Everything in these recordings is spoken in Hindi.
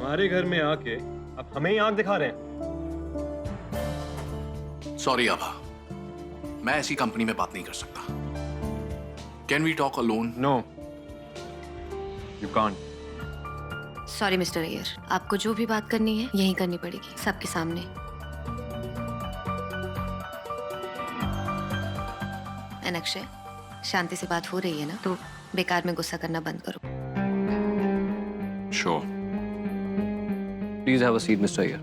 हमारे घर में आके आप हमें ही आंख दिखा रहे हैं। सॉरी आभा, मैं ऐसी कंपनी में बात नहीं कर सकता। Can we talk alone? No, you can't. Sorry mister Iyer, आपको जो भी बात करनी है यहीं करनी पड़ेगी, सबके सामने। एंड अक्षय, शांति से बात हो रही है ना, तो बेकार में गुस्सा करना बंद करो। Sure. Please have a seat mister Iyer.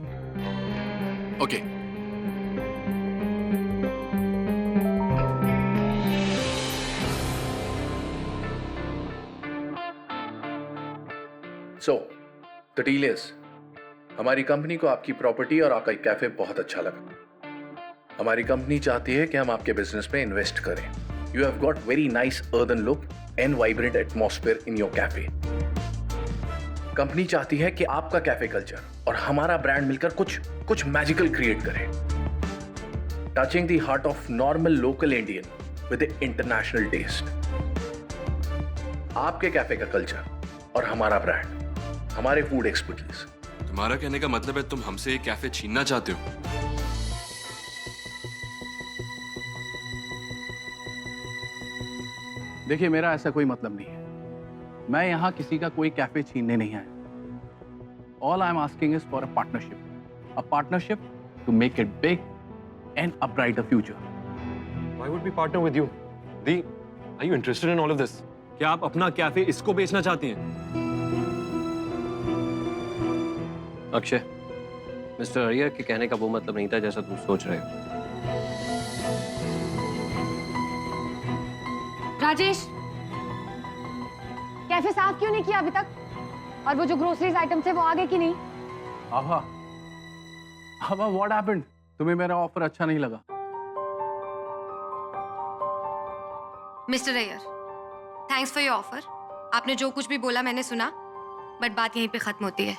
Okay. So the deal is, हमारी कंपनी को आपकी प्रॉपर्टी और आपका कैफे बहुत अच्छा लगा। हमारी कंपनी चाहती है कि हम आपके बिजनेस में इन्वेस्ट करें। You have got very nice earthen look and vibrant atmosphere in your cafe. Company चाहती है कि आपका कैफे कल्चर और हमारा ब्रांड मिलकर कुछ मैजिकल क्रिएट करें, touching the heart of normal local Indian with international taste. आपके कैफे का कल्चर और हमारा ब्रांड, हमारे फूड एक्सपर्टीज। तुम्हारा कहने का मतलब है तुम हमसे ये कैफे छीनना चाहते हो? देखिए, मेरा ऐसा कोई मतलब नहीं है। मैं यहां किसी का कोई कैफे छीनने नहीं आया। All I am asking is for a partnership to make it big and a brighter future. Why would we partner with you? दी, are you interested in all of this? क्या आप अपना कैफे इसको बेचना चाहती हैं? अक्षय, मिस्टर अय्यर के कहने का वो मतलब नहीं था जैसा तुम सोच रहे हो। राजेश, कैफे साफ क्यों नहीं किया अभी तक? और वो जो ग्रोसरीज आइटम थे वो आ गए कि नहीं? आभा, व्हाट हैपेंड? तुम्हें मेरा ऑफर अच्छा नहीं लगा? Mister Iyer, thanks for your offer. आपने जो कुछ भी बोला मैंने सुना, बट बात यहीं पे खत्म होती है।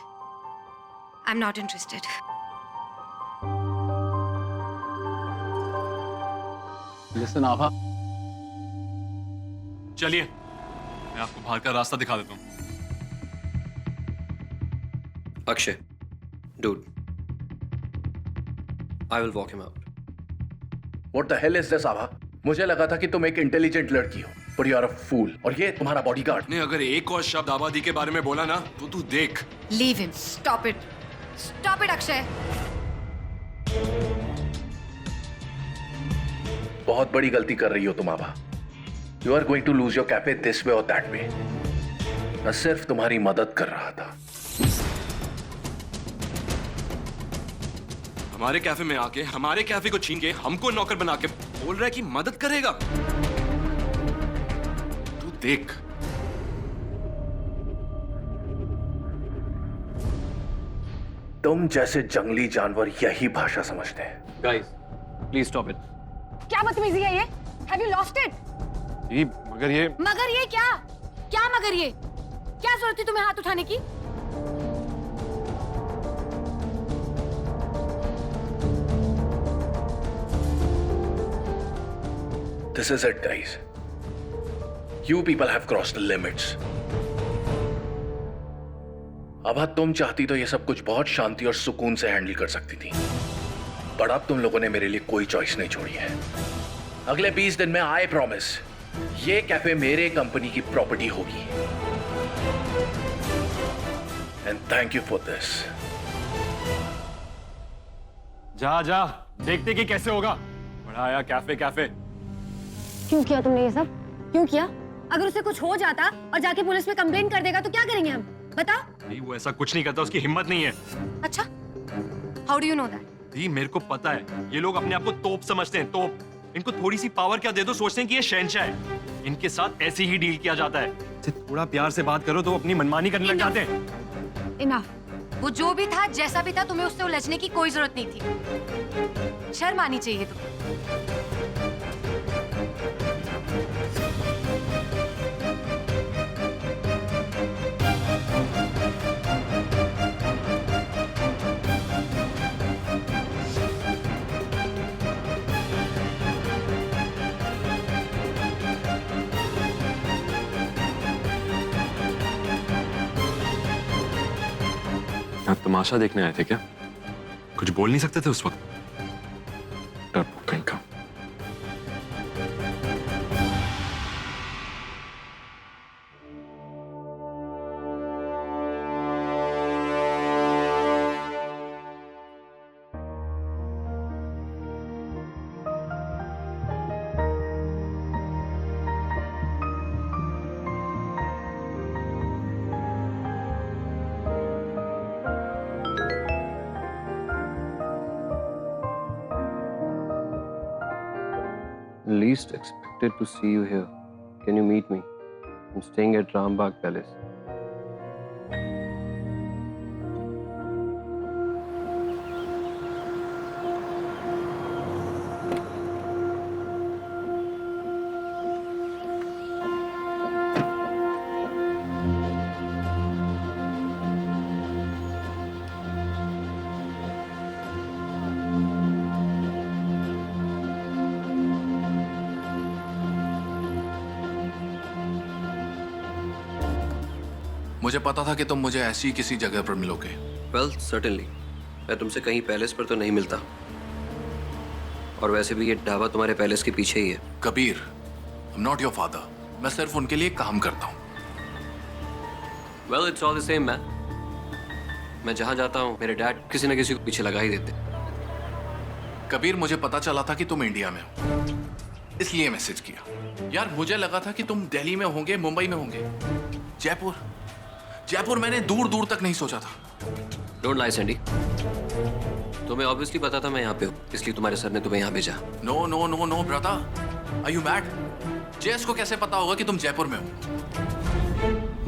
I am not interested. Listen Abha, चलिए, मैं आपको बाहर का रास्ता दिखा देता हूँ। Akshay, dude, I will walk him out. What the hell is this Abha? मुझे लगा था कि तुम एक इंटेलिजेंट लड़की हो, but you are a fool. और ये तुम्हारा बॉडीगार्ड। ने अगर एक और शब्द आबादी के बारे में बोला ना, तो तू देख। Leave him. Stop it Akshay. बहुत बड़ी गलती कर रही हो तुम Abha. You are going to lose your cafe this way और दैट वे। मैं सिर्फ तुम्हारी मदद कर रहा था। हमारे कैफे में आके हमारे कैफे को छीन के हमको नौकर बना के बोल रहा है कि मदद करेगा। तू देख। तुम जैसे जंगली जानवर यही भाषा समझते हैं। Guys, please stop it. क्या बदतमीजी है ये? Have you lost it? जी, मगर ये क्या मगर ये? क्या जरूरत थी तुम्हें हाथ उठाने की? This is it, guys. You people have crossed the limits. अब तुम चाहती तो ये सब कुछ बहुत शांति और सुकून से हैंडल कर सकती थी, पर अब तुम लोगों ने मेरे लिए कोई चॉइस नहीं छोड़ी है। अगले 20 दिन में आई प्रॉमिस, ये कैफे मेरे कंपनी की प्रॉपर्टी होगी। And thank you for this. जा देखते कि कैसे होगा। बढ़ाया कैफे। क्यों किया तुमने ये सब? क्यों किया? अगर उसे कुछ हो जाता और जाके पुलिस में कंप्लेन कर देगा तो क्या करेंगे हम? बताओ। नहीं, वो ऐसा कुछ नहीं करता, उसकी हिम्मत नहीं है। अच्छा, how do you know that? दी, मेरे को पता है, ये लोग अपने आप को तोप समझते हैं, तोप। इनको थोड़ी सी पावर क्या दे दो, सोचते हैं कि ये शहंशाह है। इनके साथ ऐसे ही डील किया जाता है। थोड़ा प्यार से बात करो तो अपनी मनमानी करने लग जाते हैं। इनफ। वो जो भी था, जैसा भी था, तुम्हें उससे उलझने की कोई जरूरत नहीं थी। शर्म आनी चाहिए तुम्हें। आप तमाशा देखने आए थे क्या? कुछ बोल नहीं सकते थे उस वक्त? डरपोक कहीं का। Least expected to see you here. Can you meet me? I'm staying at Rambagh Palace. मुझे पता था कि तुम मुझे ऐसी किसी जगह पर मिलोगे। Well, certainly. मैं तुमसे कहीं पैलेस पर तो नहीं मिलता। और वैसे भी ये ढाबा तुम्हारे पैलेस के पीछे ही है। Kabir, I'm not your father. मैं सिर्फ उनके लिए काम करता हूँ। Well, it's all the same, man. मैं जहाँ जाता हूँ मेरे डैड किसी न किसी को पीछे लगा ही देते। कबीर, मुझे पता चला था कि तुम इंडिया में हो, इसलिए मैसेज किया। यार, मुझे लगा था कि तुम दिल्ली में होंगे, मुंबई में होंगे, जयपुर मैंने दूर दूर तक नहीं सोचा था। Don't lie Sandy. तुम्हें ऑब्वियसली पता था मैं यहाँ पे हूँ, इसलिए तुम्हारे सर ने तुम्हें यहाँ भेजा। No no no no brother, are you mad? JS को कैसे पता होगा कि तुम जयपुर में हो?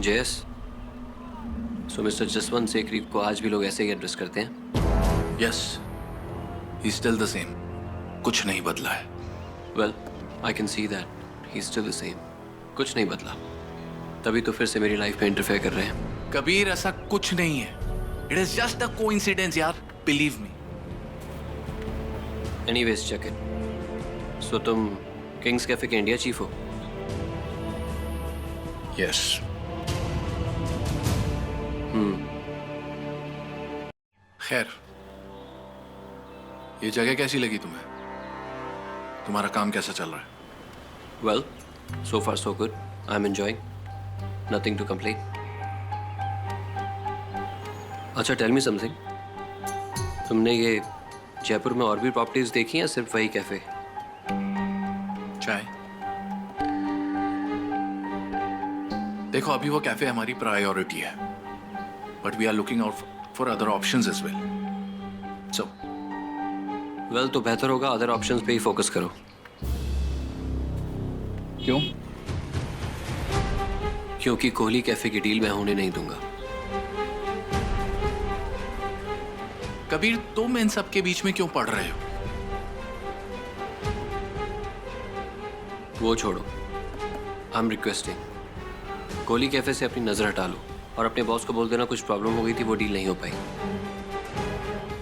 JS? So mister Jaswant Sekri को आज भी लोग ऐसे ही एड्रेस करते हैं? Yes, he still the same. कुछ नहीं बदला है। Well, I can see that he is still the same. कुछ नहीं बदला, तभी तो फिर से मेरी लाइफ में इंटरफेयर कर रहे हैं। कबीर, ऐसा कुछ नहीं है। It is just a coincidence यार, believe me. Anyways, check it. So तुम किंग्स कैफे के इंडिया चीफ हो? यस। खैर, ये जगह कैसी लगी तुम्हें? तुम्हारा काम कैसा चल रहा है? Well, so far so good. I am enjoying, nothing to complain. अच्छा, टेल मी समथिंग। तुमने ये जयपुर में और भी प्रॉपर्टीज देखी या सिर्फ वही कैफे? चाय। देखो, अभी वो कैफे हमारी प्रायोरिटी है, but we are looking out for other options as well. So well, तो बेहतर होगा अदर ऑप्शंस पे ही फोकस करो। क्यों? क्योंकि कोहली कैफे की डील मैं होने नहीं दूंगा। कबीर, तुम इन सब के बीच में क्यों पड़ रहे हो? वो छोड़ो, I am requesting, Kohli cafe से अपनी नजर हटा लो और अपने बॉस को बोल देना कुछ प्रॉब्लम हो गई थी, वो डील नहीं हो पाई।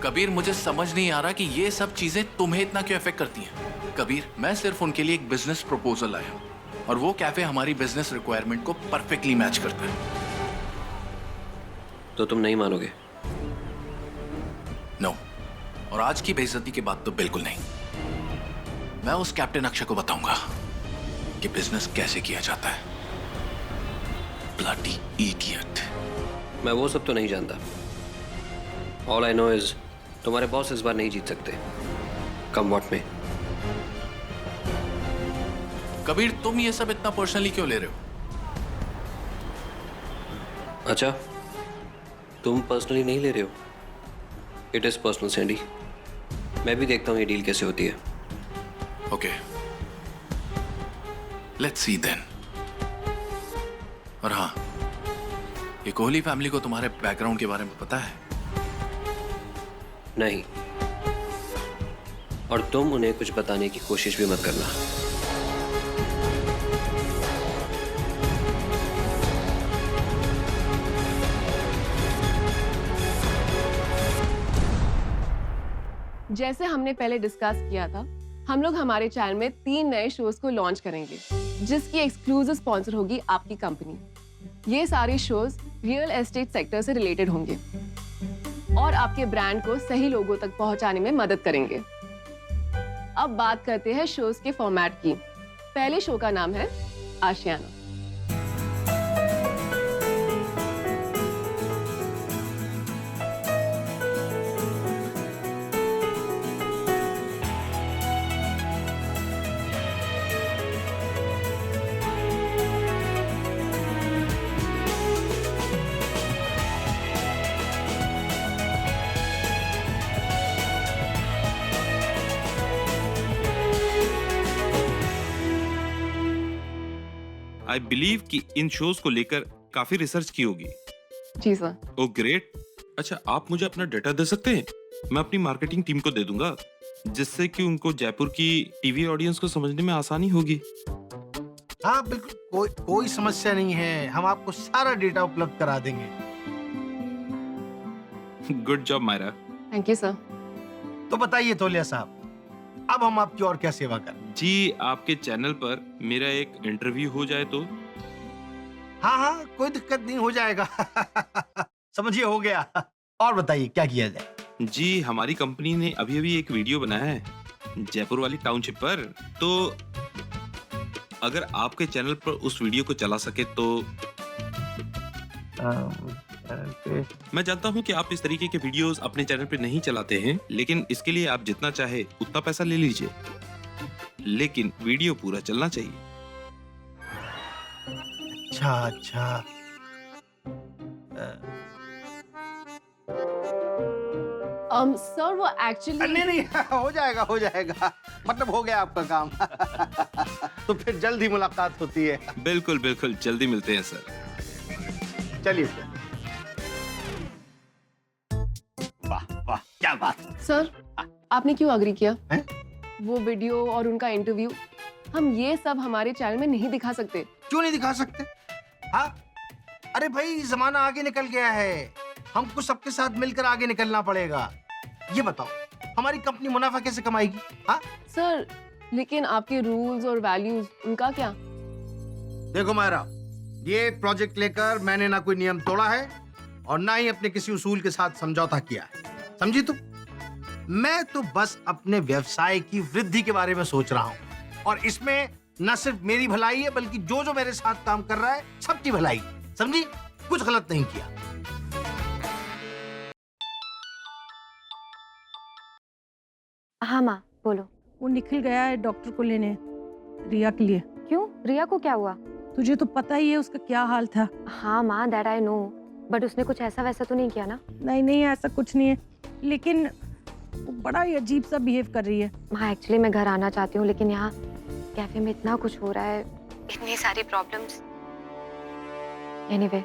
कबीर, मुझे समझ नहीं आ रहा कि ये सब चीजें तुम्हें इतना क्यों अफेक्ट करती हैं। कबीर, मैं सिर्फ उनके लिए एक बिजनेस प्रपोजल लाया हूं और वो कैफे हमारी बिजनेस रिक्वायरमेंट को परफेक्टली मैच करता है। तो तुम नहीं मानोगे? नो, और आज की बेइज्जती के बाद तो बिल्कुल नहीं। मैं उस कैप्टन अक्षय को बताऊंगा कि बिजनेस कैसे किया जाता है। Bloody idiot. मैं वो सब तो नहीं जानता। ऑल आई नो इज तुम्हारे बॉस इस बार नहीं जीत सकते, कम व्हाट में। कबीर, तुम ये सब इतना पर्सनली क्यों ले रहे हो? अच्छा, तुम पर्सनली नहीं ले रहे हो? It is personal Sandy. मैं भी देखता हूँ ये डील कैसे होती है। Okay, let's see then. और हाँ, ये कोहली फैमिली को तुम्हारे बैकग्राउंड के बारे में पता है? नहीं, और तुम उन्हें कुछ बताने की कोशिश भी मत करना। जैसे हमने पहले डिस्कस किया था, हम लोग हमारे चैनल में 3 नए शोज को लॉन्च करेंगे, जिसकी एक्सक्लूसिव स्पॉन्सर होगी आपकी कंपनी। ये सारे शोज रियल एस्टेट सेक्टर से रिलेटेड होंगे। और आपके ब्रांड को सही लोगों तक पहुंचाने में मदद करेंगे। अब बात करते हैं शोज के फॉर्मेट की। पहले शो का नाम है आशियाना। आई बिलीव कि इन शोज को लेकर काफी रिसर्च की होगी। जी सर। ओ ग्रेट। अच्छा, आप मुझे अपना डेटा दे सकते हैं? मैं अपनी मार्केटिंग टीम को दे दूंगा, जिससे कि उनको जयपुर की टीवी ऑडियंस को समझने में आसानी होगी। हाँ बिल्कुल, कोई समस्या नहीं है। हम आपको सारा डेटा उपलब्ध करा देंगे। Good job Myra. Thank you sir. तो बताइए तौलिया साहब, अब हम आपकी और क्या सेवा करें? जी, आपके चैनल पर मेरा एक इंटरव्यू हो जाए तो? हाँ हाँ, कोई दिक्कत नहीं, हो जाएगा। समझिए, हो गया। और बताइए क्या किया जाए? जी, हमारी कंपनी ने अभी अभी एक वीडियो बनाया है जयपुर वाली टाउनशिप पर, तो अगर आपके चैनल पर उस वीडियो को चला सके तो। मैं जानता हूं कि आप इस तरीके के वीडियोस अपने चैनल पे नहीं चलाते हैं, लेकिन इसके लिए आप जितना चाहे उतना पैसा ले लीजिए, लेकिन वीडियो पूरा चलना चाहिए। अच्छा अच्छा। सर वो एक्चुअली नहीं नहीं, हो जाएगा हो जाएगा, मतलब हो गया आपका काम। तो फिर जल्द ही मुलाकात होती है। बिल्कुल बिल्कुल, जल्दी मिलते हैं सर। चलिए फिर। वाह वाह, क्या बात। सर, आपने क्यों अग्री किया? है? वो वीडियो और उनका इंटरव्यू हम ये सब हमारे चैनल में नहीं दिखा सकते। क्यों नहीं दिखा सकते? हाँ, अरे भाई जमाना आगे निकल गया है, हमको सबके साथ मिलकर आगे निकलना पड़ेगा। ये बताओ, हमारी कंपनी मुनाफा कैसे कमाएगी? हाँ सर, लेकिन आपके रूल्स और वैल्यूज, उनका क्या? देखो मायरा, ये प्रोजेक्ट लेकर मैंने ना कोई नियम तोड़ा है और ना ही अपने किसी उसूल के साथ समझौता किया है, समझी तुम? मैं तो बस अपने व्यवसाय की वृद्धि के बारे में सोच रहा हूँ, और इसमें न सिर्फ मेरी भलाई है बल्कि जो जो मेरे साथ काम कर रहा है सबकी भलाई, समझी? कुछ गलत नहीं किया। हाँ माँ, बोलो। वो निखिल गया है डॉक्टर को लेने, रिया के लिए। क्यों? रिया को क्या हुआ? तुझे तो पता ही है उसका क्या हाल था। हाँ माँ, दैट आई नो, बट उसने कुछ ऐसा वैसा तो नहीं किया ना? नहीं नहीं, ऐसा कुछ नहीं है, लेकिन वो बड़ा ही अजीब सा बिहेव कर रही है। माँ, एक्चुअली मैं घर आना चाहती हूँ, लेकिन यहाँ कैफे में इतना कुछ हो रहा है, इतनी सारी प्रॉब्लम्स। एनीवे,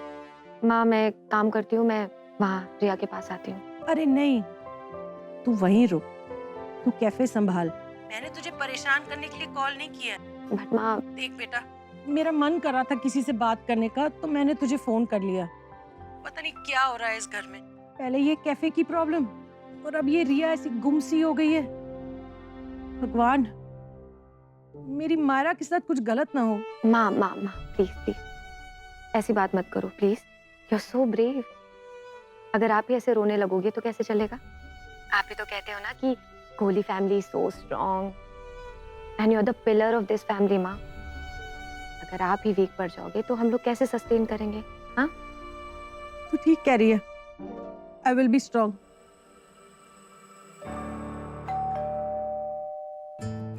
माँ मैं काम करती हूँ, मैं वहाँ रिया के पास आती हूँ। अरे नहीं, तू वहीं रुक, तू कैफे संभाल। मैंने तुझे परेशान करने के लिए कॉल नहीं किया। बट माँ, देख बेटा, मेरा मन कर रहा था किसी से बात करने का, तो मैंने तुझे फोन कर लिया। पता नहीं क्या हो रहा है इस घर में, पहले ये कैफे की प्रॉब्लम और अब ये रिया ऐसी गुमसी हो गई है। भगवान, मेरी मायरा के साथ कुछ गलत ना हो। माँ माँ माँ, प्लीज प्लीज ऐसी बात मत करो please. You are so brave. अगर आप ही ऐसे रोने लगोगे तो कैसे चलेगा? आप ही तो कहते हो ना कि Kohli family so strong and you are the pillar of this family. माँ, अगर आप ही वीक पड़ जाओगे तो हम लोग कैसे सस्टेन करेंगे? हाँ, तू ठीक कह रही है। I will be strong.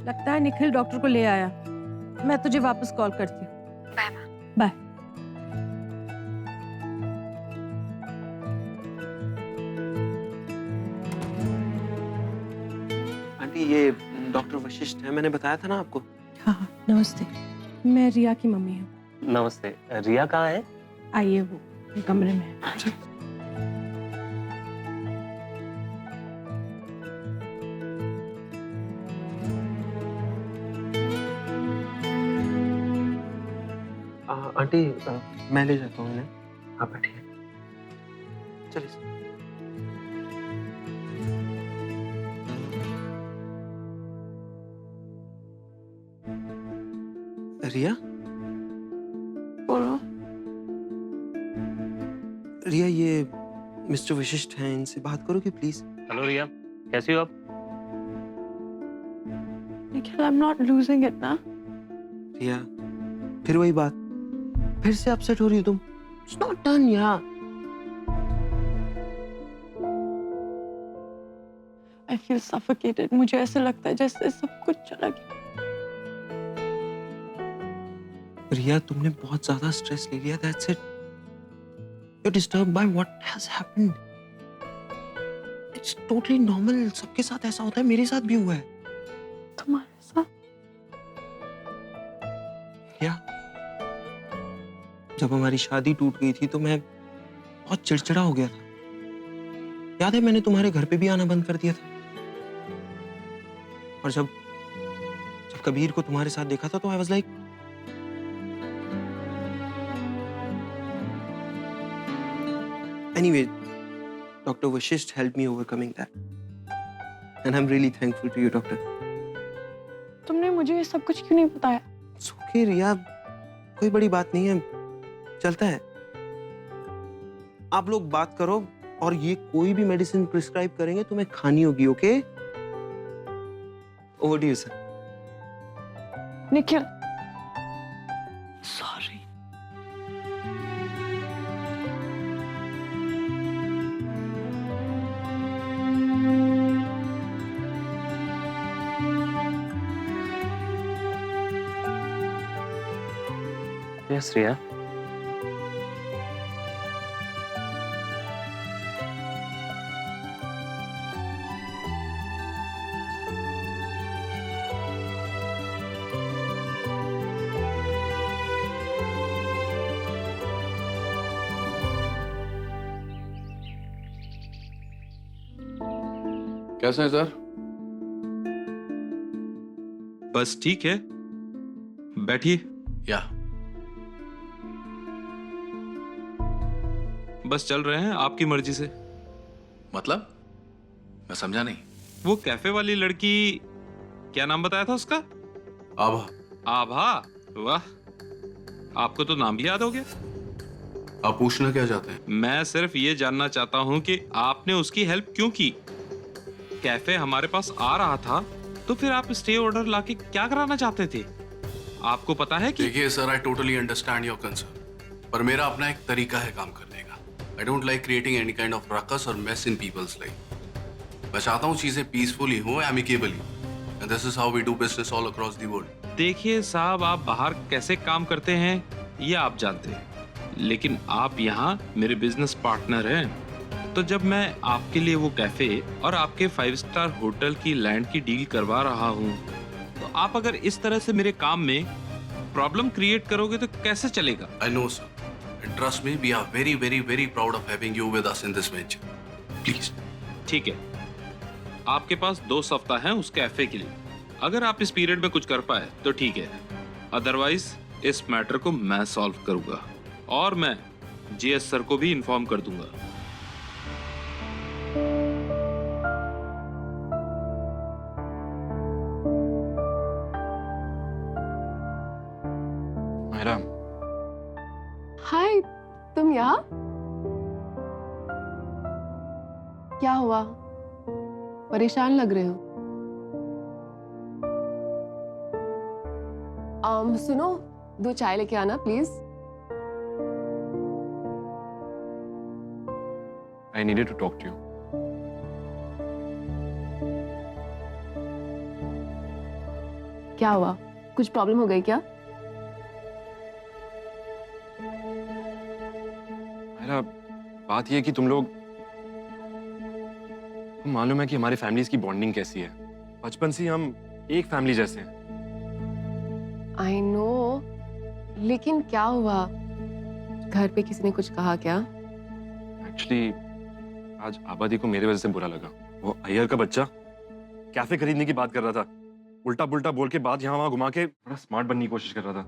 लगता है निखिल डॉक्टर को ले आया। मैं तुझे वापस कॉल करती हूँ। बाय माँ। बाय। आंटी, ये डॉक्टर वशिष्ठ है, मैंने बताया था ना आपको। हाँ, नमस्ते, मैं रिया की मम्मी हूँ। नमस्ते। रिया कहाँ है? आइए, वो कमरे में है। आंटी, मैं ले जाता हूँ इन्हें, आप बैठिए। चलिए। रिया, बोलो। रिया, ये मिस्टर वशिष्ठ हैं, इनसे बात करोगे प्लीज? हेलो रिया, कैसी हो आप? Nikhil, I'm not losing it ना। रिया, फिर वही बात, फिर से अपसेट हो रही हो तुम। It's not done यार। I feel suffocated। मुझे ऐसा लगता है जैसे सब कुछ चला गया। रिया, तुमने बहुत ज्यादा स्ट्रेस ले लिया, that's it। You're disturbed by what has happened। It's totally normal, सबके साथ ऐसा होता है, मेरे साथ भी हुआ है। तुम्हारे साथ? क्या? जब हमारी शादी टूट गई थी तो मैं बहुत चिड़चिड़ा हो गया था। याद है, मैंने तुम्हारे घर पे भी आना बंद कर दिया था। और जब कबीर को तुम्हारे साथ देखा था तो I was like, anyway, doctor Vashishth help me overcoming that and I am really thankful to you doctor. तुमने मुझे ये सब कुछ क्यों नहीं बताया? It's okay, रिया, कोई बड़ी बात नहीं है, चलता है। आप लोग बात करो और ये कोई भी मेडिसिन प्रिस्क्राइब करेंगे तुम्हें खानी होगी, okay? Over to you sir. Nikhil, sorry. Yes Riya, कैसे हैं सर? बस ठीक है, बैठिए। या बस चल रहे हैं आपकी मर्जी से। मतलब? मैं समझा नहीं। वो कैफे वाली लड़की, क्या नाम बताया था उसका? आभा। आभा? वाह, आपको तो नाम भी याद हो गया। आप पूछना क्या चाहते हैं? मैं सिर्फ ये जानना चाहता हूँ कि आपने उसकी हेल्प क्यों की। कैफे हमारे पास आ रहा था तो फिर आप स्टे ऑर्डर लाके क्या कराना चाहते थे? आपको पता है कि देखिए sir, I totally understand your concern, पर मेरा अपना एक तरीका है काम करने का। I don't like creating any kind of ruckus और मेस इन पीपल्स लाइफ। मैं चाहता हूँ चीजें पीसफुली हो, amicably, and this is how we do business all across the world. देखिए साहब, आप बाहर कैसे काम करते हैं ये आप जानते हैं, लेकिन आप यहाँ मेरे बिजनेस पार्टनर हैं। तो जब मैं आपके लिए वो कैफे और आपके 5 स्टार होटल की लैंड की डील करवा रहा हूँ, तो आप अगर इस तरह से मेरे काम में प्रॉब्लम क्रिएट करोगे तो कैसे चलेगा? I know sir, and trust me, we are very very very proud of having you with us in this venture. Please. ठीक है, आपके पास 2 सप्ताह हैं उस कैफे के लिए। अगर आप इस पीरियड में कुछ कर पाए तो ठीक है, अदरवाइज इस मैटर को मैं सॉल्व करूंगा और मैं जीएस सर को भी इन्फॉर्म कर दूंगा। मैडम। हाय, तुम यहाँ? क्या हुआ? परेशान लग रहे हो। सुनो, 2 चाय लेके आना please. I needed to talk to you. क्या हुआ? कुछ प्रॉब्लम हो गई क्या? मेरा बात ये है कि तुम मालूम है कि हमारी फैमिलीज की बॉन्डिंग कैसी है। बचपन से ही हम एक फैमिली जैसे हैं। आई नो, लेकिन क्या हुआ? घर पे किसी ने कुछ कहा क्या? एक्चुअली आज आबादी को मेरे वजह से बुरा लगा। वो अय्यर का बच्चा कैफे खरीदने की बात कर रहा था, उल्टा पुल्टा बोल के बात यहाँ वहां घुमा के बड़ा स्मार्ट बनने की कोशिश कर रहा था।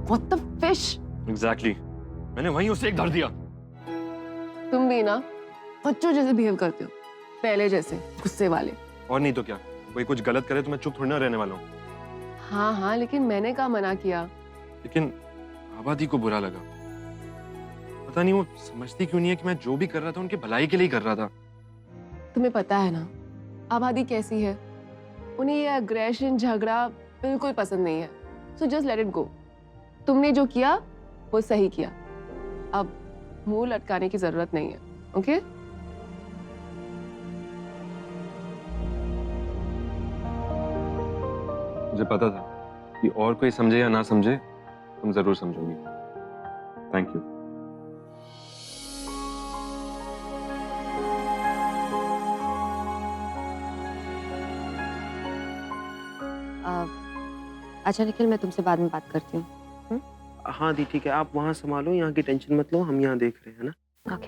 What the fish? एग्जैक्टली, मैंने वहीं उसे एक धर दिया। तुम भी ना बच्चों जैसे बिहेव करते हो, पहले जैसे गुस्से वाले। और नहीं तो क्या, कोई कुछ गलत करे तो मैं चुप थोड़ी ना रहने वाला हूँ। हाँ हाँ, लेकिन मैंने कहा मना किया। लेकिन आबादी को बुरा लगा। पता नहीं वो समझती क्यों नहीं है कि मैं जो भी कर रहा था उनके भलाई के लिए ही कर रहा था। तुम्हें पता है ना आबादी कैसी है, उन्हें ये अग्रेशन झगड़ा बिल्कुल पसंद नहीं है। So just let it go. तुमने जो किया वो सही किया, अब मुंह लटकाने की जरूरत नहीं है। ओके मुझे पता था कि और कोई समझे या ना समझे तुम जरूर समझोगी। Thank you. अच्छा निखिल, मैं तुमसे बाद में बात करती हूँ। हाँ दी ठीक है, आप वहाँ संभालो, यहाँ की टेंशन मत लो, हम यहाँ देख रहे हैं ना। ओके।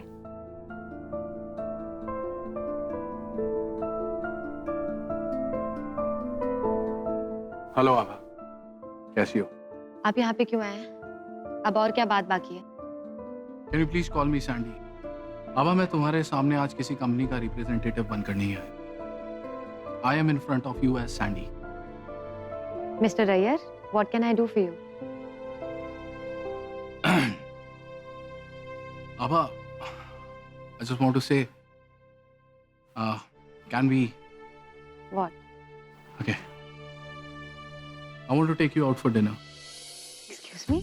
हेलो आभा, कैसी हो? आप यहाँ पे क्यों आए हैं? अब और क्या बात बाकी है? Can you please call me Sandy? Abha, मैं तुम्हारे सामने आज किसी कंपनी का रिप्रेजेंटेटिव बनकर नहीं आया। I am in front of you as Sandy. Mister Iyer, what can I do for you? Abha, I just want to say, can we? What? Okay. I want to take you out for dinner. Excuse me?